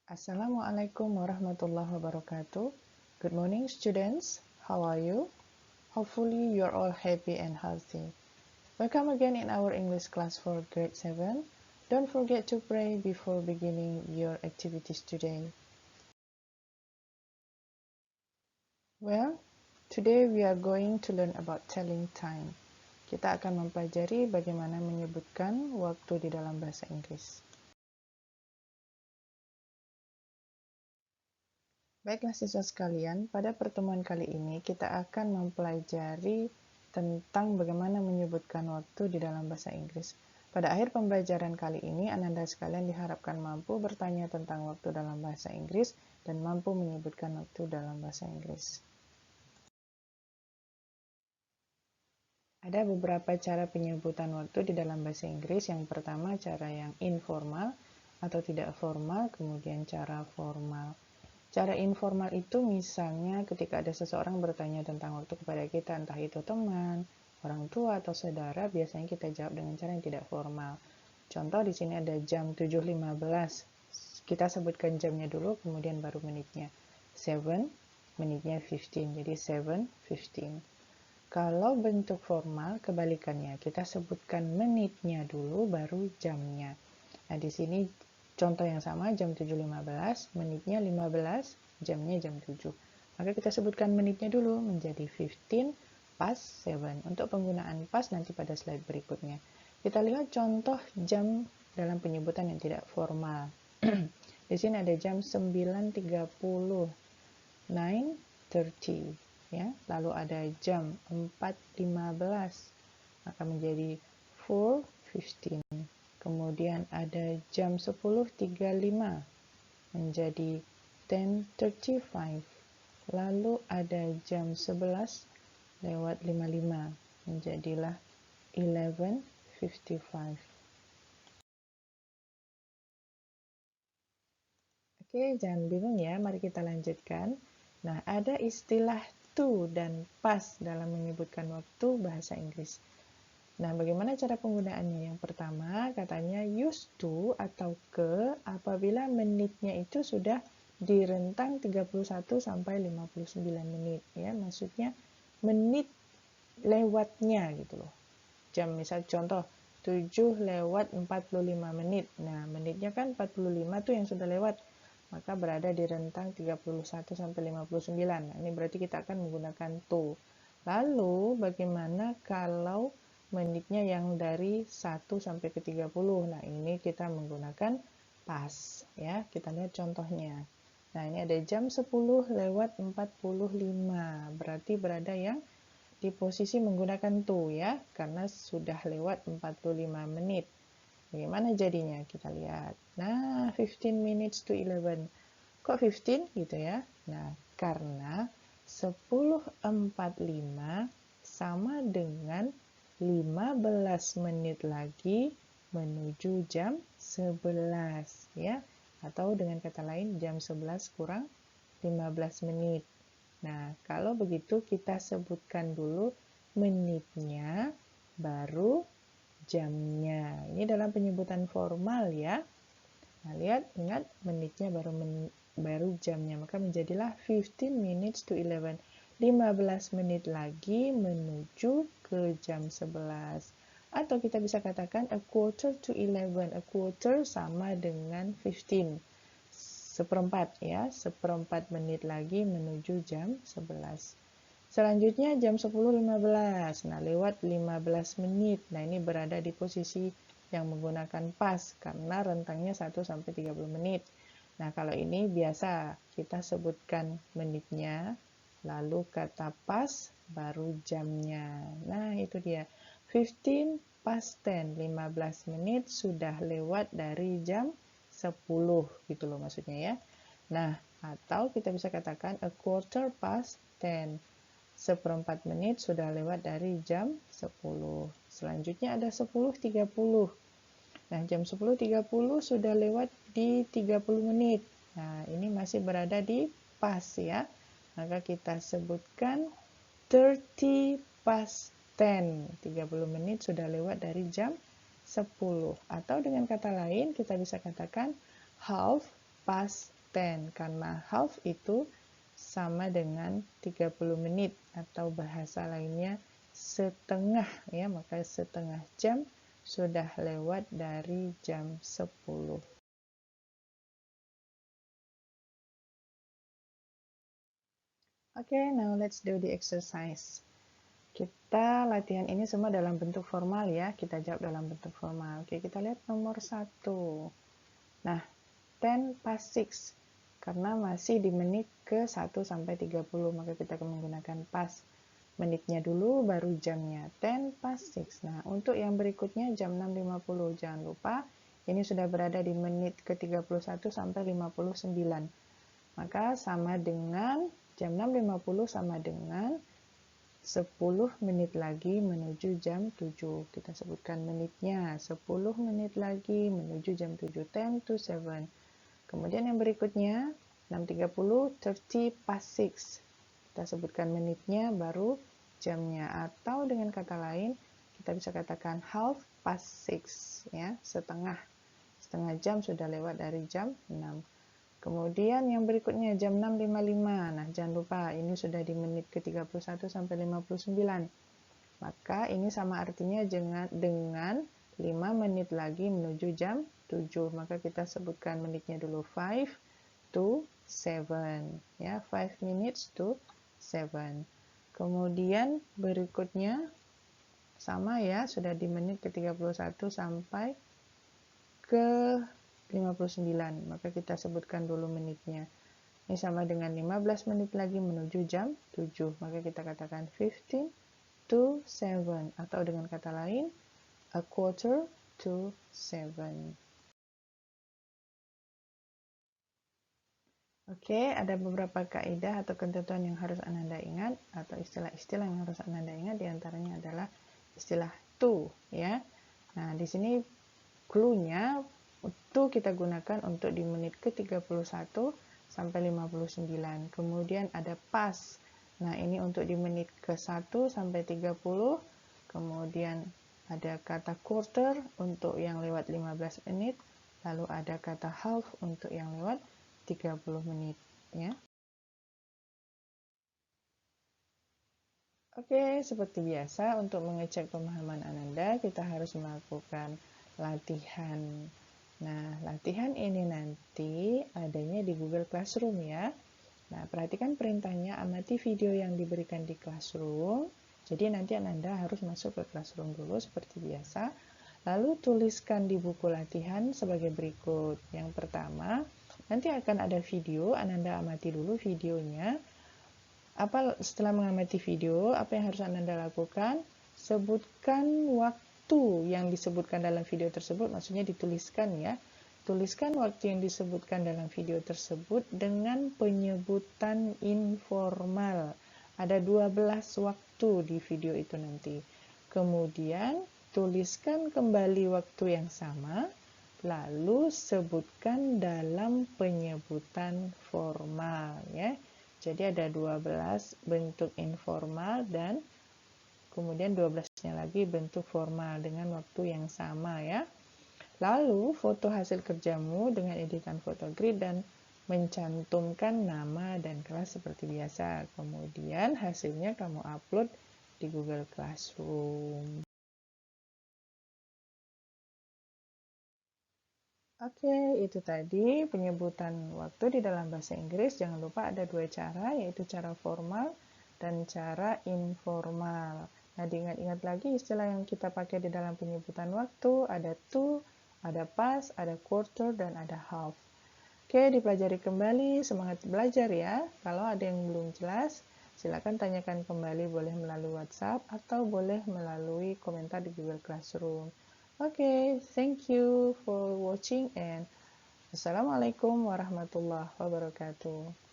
Assalamualaikum warahmatullahi wabarakatuh. Good morning, students. How are you? Hopefully, you're all happy and healthy. Welcome again in our English class for grade 7. Don't forget to pray before beginning your activities today. Well, today we are going to learn about telling time. Kita akan mempelajari bagaimana menyebutkan waktu di dalam bahasa Inggris. Baiklah siswa sekalian, pada pertemuan kali ini kita akan mempelajari tentang bagaimana menyebutkan waktu di dalam bahasa Inggris. Pada akhir pembelajaran kali ini, Ananda sekalian diharapkan mampu bertanya tentang waktu dalam bahasa Inggris dan mampu menyebutkan waktu dalam bahasa Inggris. Ada beberapa cara penyebutan waktu di dalam bahasa Inggris. Yang pertama, cara yang informal atau tidak formal, kemudian cara formal. Cara informal itu misalnya ketika ada seseorang bertanya tentang waktu kepada kita, entah itu teman, orang tua, atau saudara, biasanya kita jawab dengan cara yang tidak formal. Contoh di sini ada jam 7.15. Kita sebutkan jamnya dulu, kemudian baru menitnya. 7, menitnya 15, jadi 7:15. Kalau bentuk formal, kebalikannya. Kita sebutkan menitnya dulu, baru jamnya. Nah, di sini contoh yang sama, jam 7.15, menitnya 15, jamnya jam 7. Maka kita sebutkan menitnya dulu, menjadi 15 past 7. Untuk penggunaan past nanti pada slide berikutnya. Kita lihat contoh jam dalam penyebutan yang tidak formal. Di sini ada jam 9.30, 9:30. Ya, lalu ada jam 4.15, maka menjadi 4:15. Kemudian ada jam 10.35 menjadi 10:35. Lalu ada jam 11:55 menjadilah 11:55. Oke, jangan bingung ya, mari kita lanjutkan. Nah, ada istilah to dan past dalam menyebutkan waktu bahasa Inggris. Nah, bagaimana cara penggunaannya? Yang pertama, katanya used to atau ke apabila menitnya itu sudah di rentang 31 sampai 59 menit. Ya, maksudnya menit lewatnya gitu loh. Jam misal contoh 7:45 menit. Nah, menitnya kan 45 tuh yang sudah lewat. Maka berada di rentang 31 sampai 59. Nah, ini berarti kita akan menggunakan to. Lalu bagaimana kalau menitnya yang dari 1 sampai ke 30? Nah, ini kita menggunakan past ya. Kita lihat contohnya. Nah, ini ada jam 10:45. Berarti berada yang di posisi menggunakan to ya, karena sudah lewat 45 menit. Bagaimana jadinya? Kita lihat. Nah, 15 minutes to 11. Kok 15 gitu ya? Nah, karena 10:45 sama dengan 15 menit lagi menuju jam 11 ya. Atau dengan kata lain jam 11 kurang 15 menit. Nah, kalau begitu kita sebutkan dulu menitnya baru jamnya. Ini dalam penyebutan formal ya. Nah, lihat, ingat menitnya baru jamnya. Maka menjadilah 15 minutes to 11. 15 menit lagi menuju ke jam 11. Atau kita bisa katakan a quarter to 11. A quarter sama dengan 15. Seperempat ya, seperempat menit lagi menuju jam 11. Selanjutnya jam 10.15. Nah, lewat 15 menit. Nah, ini berada di posisi yang menggunakan pas karena rentangnya 1 sampai 30 menit. Nah, kalau ini biasa kita sebutkan menitnya, lalu kata pas, baru jamnya. Nah, itu dia. 15 past 10, 15 menit sudah lewat dari jam 10 gitu loh maksudnya ya. Nah, atau kita bisa katakan a quarter past 10. Seperempat menit sudah lewat dari jam 10. Selanjutnya ada 10.30. Nah, jam 10.30 sudah lewat di 30 menit. Nah, ini masih berada di pas ya. Maka kita sebutkan 30 past 10. 30 menit sudah lewat dari jam 10. Atau dengan kata lain kita bisa katakan half past 10, karena half itu sama dengan 30 menit, atau bahasa lainnya setengah, ya, maka setengah jam sudah lewat dari jam 10. Okay, now let's do the exercise. Kita latihan ini semua dalam bentuk formal ya, kita jawab dalam bentuk formal. Oke, kita lihat nomor 1. Nah, 10 past 6, karena masih di menit ke 1 sampai 30, maka kita akan menggunakan past. Menitnya dulu, baru jamnya. 10 past 6. Nah, untuk yang berikutnya jam 6.50, jangan lupa, ini sudah berada di menit ke 31 sampai 59. Maka sama dengan jam 6.50 sama dengan 10 menit lagi menuju jam 7. Kita sebutkan menitnya. 10 menit lagi menuju jam 7. 10 to 7. Kemudian yang berikutnya, 6.30, 30 past 6. Kita sebutkan menitnya, baru jamnya. Atau dengan kata lain, kita bisa katakan half past 6. Ya, setengah jam sudah lewat dari jam 6. Kemudian yang berikutnya jam 6.55. Nah, jangan lupa ini sudah di menit ke 31 sampai 59. Maka ini sama artinya dengan 5 menit lagi menuju jam 7. Maka kita sebutkan menitnya dulu 5 to 7. Ya, 5 minutes to 7. Kemudian berikutnya sama ya, sudah di menit ke 31 sampai ke 59, maka kita sebutkan dulu menitnya. Ini sama dengan 15 menit lagi menuju jam 7, maka kita katakan 15 to 7, atau dengan kata lain, a quarter to 7. Oke, ada beberapa kaidah atau ketentuan yang harus Anda ingat, atau istilah-istilah yang harus Anda ingat, diantaranya adalah istilah to, ya. Nah, di sini clue-nya to kita gunakan untuk di menit ke 31 sampai 59. Kemudian ada past. Nah, ini untuk di menit ke 1 sampai 30. Kemudian ada kata quarter untuk yang lewat 15 menit. Lalu ada kata half untuk yang lewat 30 menit, ya. Oke, seperti biasa untuk mengecek pemahaman Ananda, kita harus melakukan latihan. Nah, latihan ini nanti adanya di Google Classroom ya. Nah, perhatikan perintahnya, amati video yang diberikan di Classroom. Jadi nanti Ananda harus masuk ke Classroom dulu seperti biasa. Lalu tuliskan di buku latihan sebagai berikut. Yang pertama, nanti akan ada video, Ananda amati dulu videonya. Setelah mengamati video, apa yang harus Ananda lakukan? Sebutkan waktu yang disebutkan dalam video tersebut, maksudnya dituliskan ya. Tuliskan waktu yang disebutkan dalam video tersebut dengan penyebutan informal. Ada 12 waktu di video itu nanti. Kemudian tuliskan kembali waktu yang sama, lalu sebutkan dalam penyebutan formal ya. Jadi ada 12 bentuk informal dan kemudian 12-nya lagi bentuk formal dengan waktu yang sama ya. Lalu foto hasil kerjamu dengan editan foto grid dan mencantumkan nama dan kelas seperti biasa. Kemudian hasilnya kamu upload di Google Classroom. Oke, itu tadi penyebutan waktu di dalam bahasa Inggris. Jangan lupa ada 2 cara, yaitu cara formal dan cara informal. Nah, diingat-ingat lagi istilah yang kita pakai di dalam penyebutan waktu, ada to, ada past, ada quarter, dan ada half. Oke, dipelajari kembali, semangat belajar ya. Kalau ada yang belum jelas, silakan tanyakan kembali, boleh melalui WhatsApp atau boleh melalui komentar di Google Classroom. Oke, thank you for watching and Assalamualaikum warahmatullahi wabarakatuh.